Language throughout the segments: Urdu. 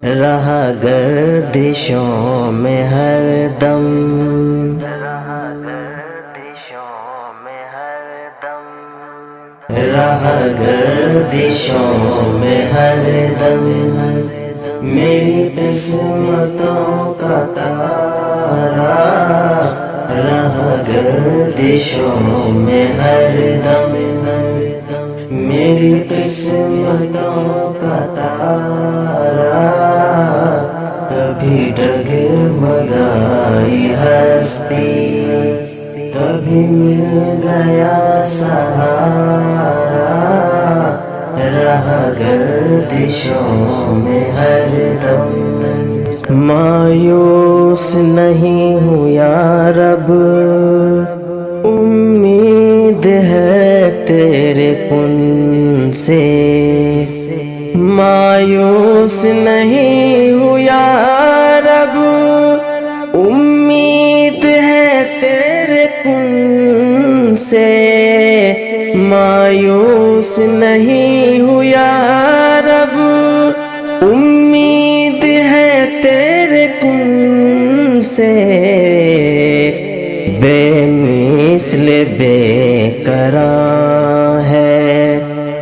رہا گردشوں میں ہر دم، رہا گردشوں میں ہر دم، میری قسمتوں کا تارا رہا گردشوں میں ہر دم، میری قسمتوں کا تارا کبھی ڈگمگائی ہستی، کبھی مل گیا سہارا رہا گردشوں میں ہر دم۔ مایوس نہیں ہوں یا رب، امید ہے تیرے کن سے، مایوس نہیں ہوں یا رب، امید ہے تیرے کن سے، مایوس نہیں ہوں یا رب، امید ہے تیرے کن سے، بے مثل بے قرار ہے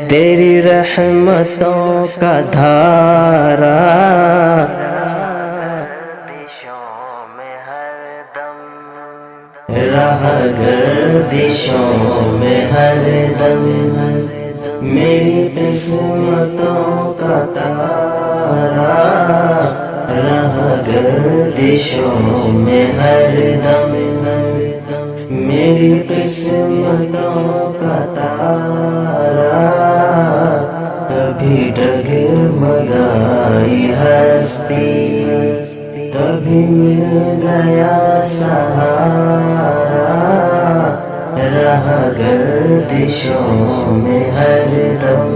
تیری رحمتوں کا دھارا، رہا گردشوں میں ہر دم، میری قسمتوں کا تارا رہا گردشوں میں ہر دم، میری قسمتوں کا تارا کبھی ڈگمگائی ہستی، کبھی مل گیا سہارا رہا گردشوں میں ہر دم۔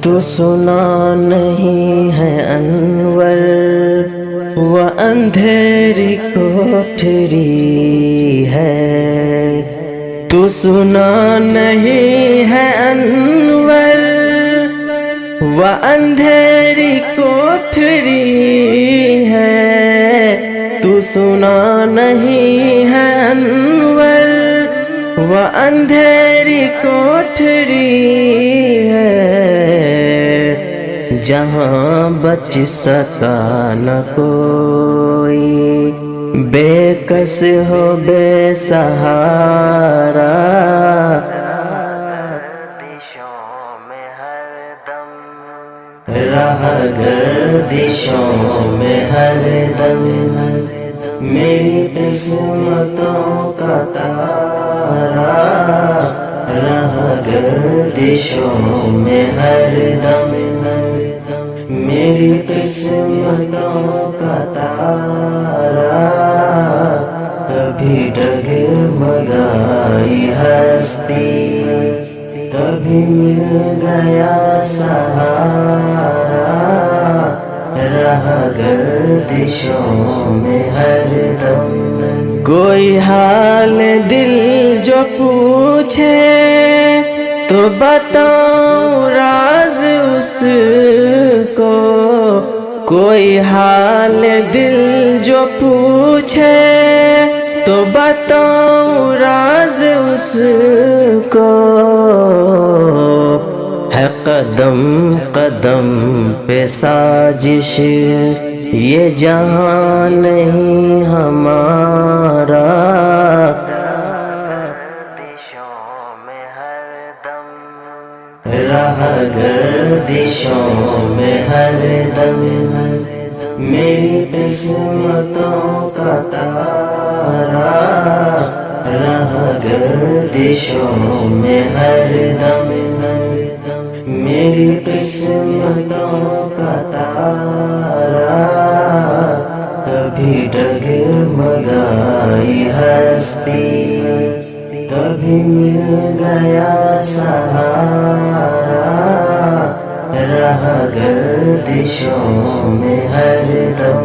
تو سنا نہیں ہے انور وہ اندھیری کوٹھری ہے، تو سنا نہیں ہے انور وہ اندھیری کوٹھری ہے، تو سنا نہیں ہے انور وہ اندھیری کوٹھری ہے، جہاں بچ سکا نہ کوئی، بے کس ہو بے سہارا رہا گردشوں میں ہر دم، میری قسمتوں کا تارا رہا گردشوں میں ہر دم، میری قسمتوں کا تارا کبھی ڈگمگائی ہستی، کبھی مل گیا سہارا رہا گردشوں میں ہر دم۔ کوئی حال دل جو پوچھے تو بتاؤں راز اس کو، کوئی حال دل جو پوچھے تو بتاؤں راز اس کو، ہے قدم قدم پہ سازش یہ جہاں نہیں ہمارا، رہا گردشوں میں ہر دم، میری قسمتوں کا تارا رہا گردشوں میں ہر دم، میری قسمتوں کا تارا کبھی ڈگمگائی ہستی، کبھی مل گیا سہارا رہا گردشوں میں ہر دم۔